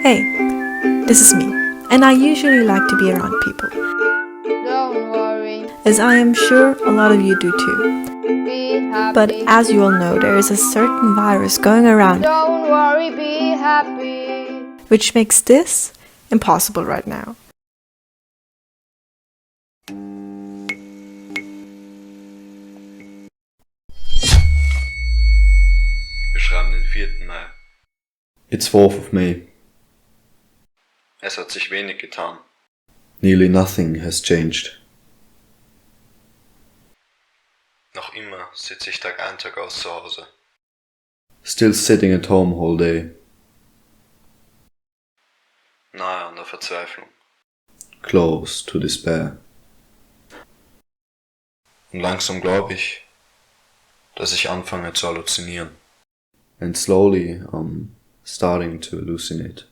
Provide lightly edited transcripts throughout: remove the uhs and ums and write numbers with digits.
Hey, this is me, and I usually like to be around people. Don't worry, As I am sure a lot of you do too. be happy. But as you all know, there is a certain virus going around Don't worry, be happy. which makes this impossible right now. Wir schreiben den 4. Mai. It's 4th of May. Es hat sich wenig getan. Nearly nothing has changed. Noch immer sitze ich Tag ein, Tag aus zu Hause. Still sitting at home all day. Nahe an der Verzweiflung. Close to despair. Und langsam glaube ich, dass ich anfange zu halluzinieren. And slowly I'm starting to hallucinate.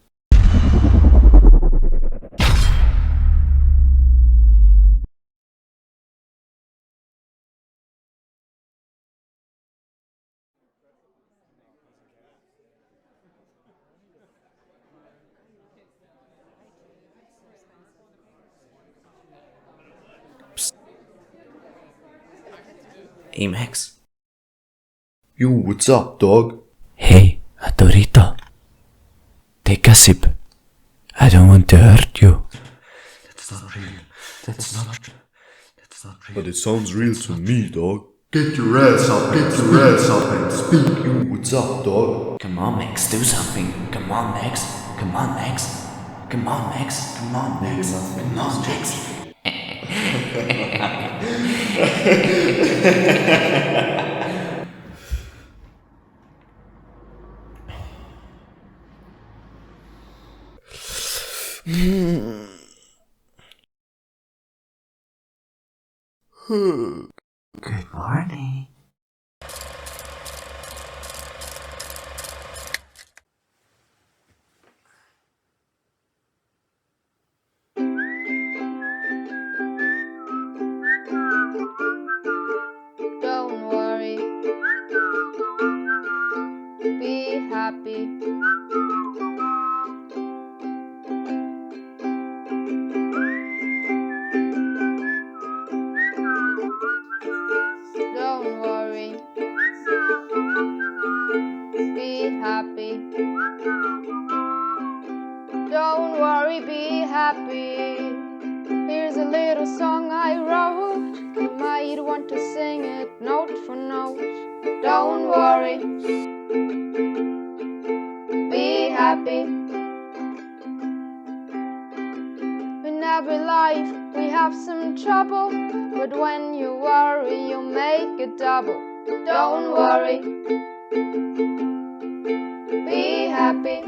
Hey Max. Yo, what's up, dog? Hey, Dorito. Take a sip. I don't want to hurt you. That's not real. That's not real. But it sounds real to me, dog. Get your ass up and speak. Yo, what's up, dog? Come on, Max, do something. Come on, Max. Come on, Max. Come on, Max. Come on, Max. Come on, Max. Good morning. Don't worry, be happy. Don't worry, be happy. Don't worry, be happy. Here's a little song I wrote. You might want to sing it note for note. Don't worry, be happy. In every life we have some trouble, but when you worry you make it double. Don't worry, be happy.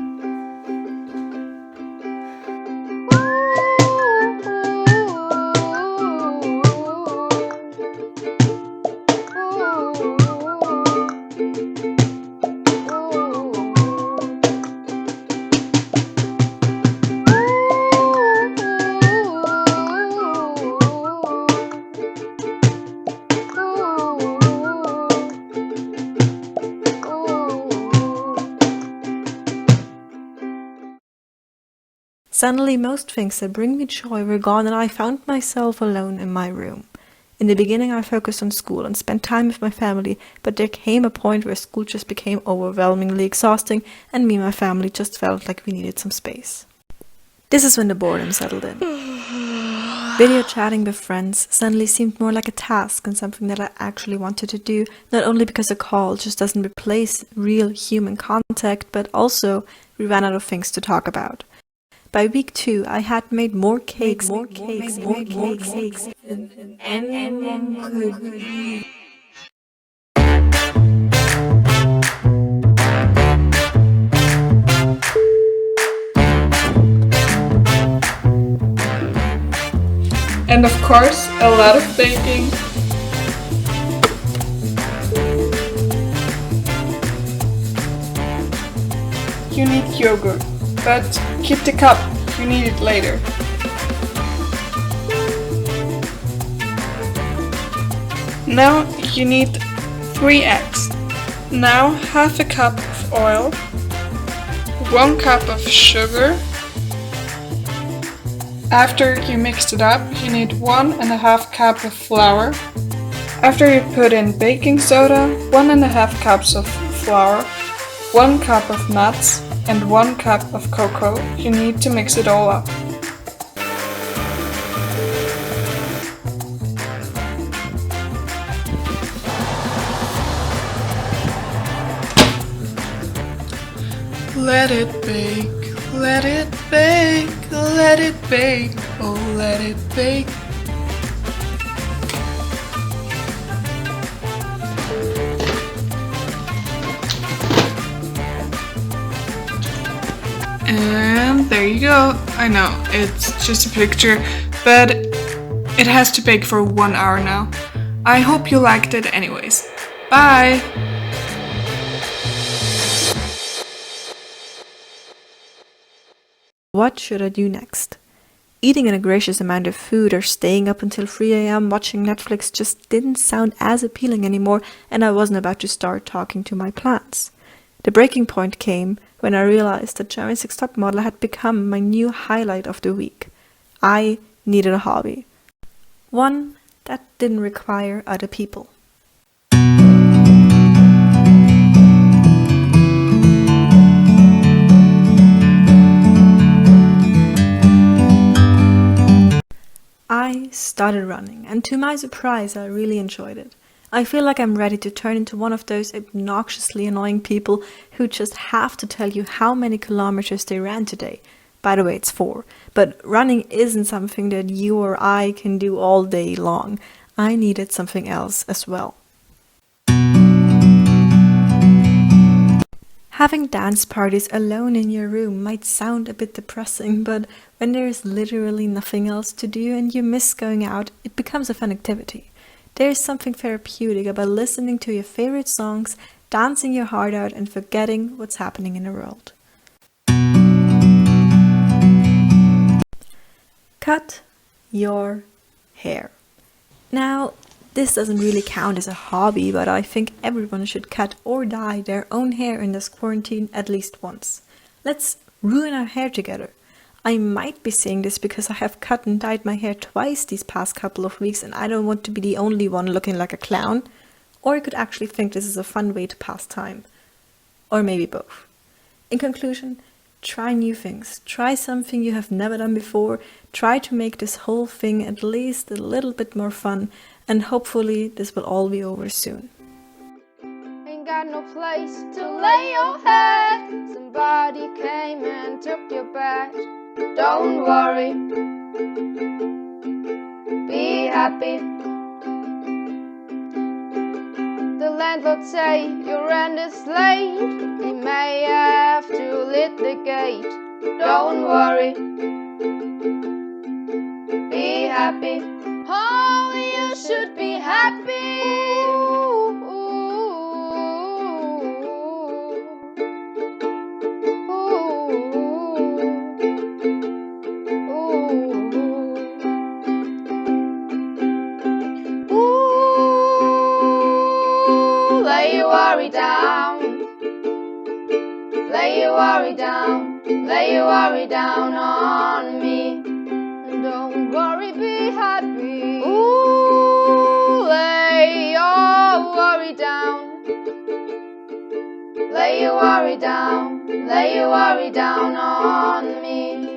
Suddenly most things that bring me joy were gone and I found myself alone in my room. In the beginning I focused on school and spent time with my family, but there came a point where school just became overwhelmingly exhausting and me and my family just felt like we needed some space. This is when the boredom settled in. Video chatting with friends suddenly seemed more like a task and something that I actually wanted to do, not only because a call just doesn't replace real human contact, but also we ran out of things to talk about. By week 2, I had made more cakes than anyone could eat. And of course, a lot of baking. You need yogurt, but keep the cup, you need it later. Now you need 3 eggs. Now half a cup of oil, 1 cup of sugar. After you mixed it up, you need 1.5 cup of flour. After you put in baking soda, 1.5 cups of flour, 1 cup of nuts, and 1 cup of cocoa, you need to mix it all up. Let it bake, let it bake, let it bake, oh let it bake. And there you go. I know, it's just a picture, but it has to bake for 1 hour now. I hope you liked it anyways. Bye! What should I do next? Eating an egregious amount of food or staying up until 3 a.m. watching Netflix just didn't sound as appealing anymore, and I wasn't about to start talking to my plants. The breaking point came when I realized that German Next Top Model had become my new highlight of the week. I needed a hobby. One that didn't require other people. I started running, and to my surprise, I really enjoyed it. I feel like I'm ready to turn into one of those obnoxiously annoying people who just have to tell you how many kilometers they ran today. By the way, it's 4. But running isn't something that you or I can do all day long. I needed something else as well. Having dance parties alone in your room might sound a bit depressing, but when there is literally nothing else to do and you miss going out, it becomes a fun activity. There is something therapeutic about listening to your favorite songs, dancing your heart out, and forgetting what's happening in the world. Cut your hair. Now, this doesn't really count as a hobby, but I think everyone should cut or dye their own hair in this quarantine at least once. Let's ruin our hair together. I might be saying this because I have cut and dyed my hair twice these past couple of weeks and I don't want to be the only one looking like a clown. Or you could actually think this is a fun way to pass time. Or maybe both. In conclusion, try new things. Try something you have never done before. Try to make this whole thing at least a little bit more fun. And hopefully this will all be over soon. Ain't got no place to lay your head. Somebody came and took your bed. Don't worry, be happy. The landlord say your rent is late. He may have to litigate. Don't worry, be happy. Oh, you should be happy. Lay your worry down. Lay your worry down. Lay your worry down on me. Don't worry, be happy. Ooh, lay your worry down. Lay your worry down. Lay your worry down on me.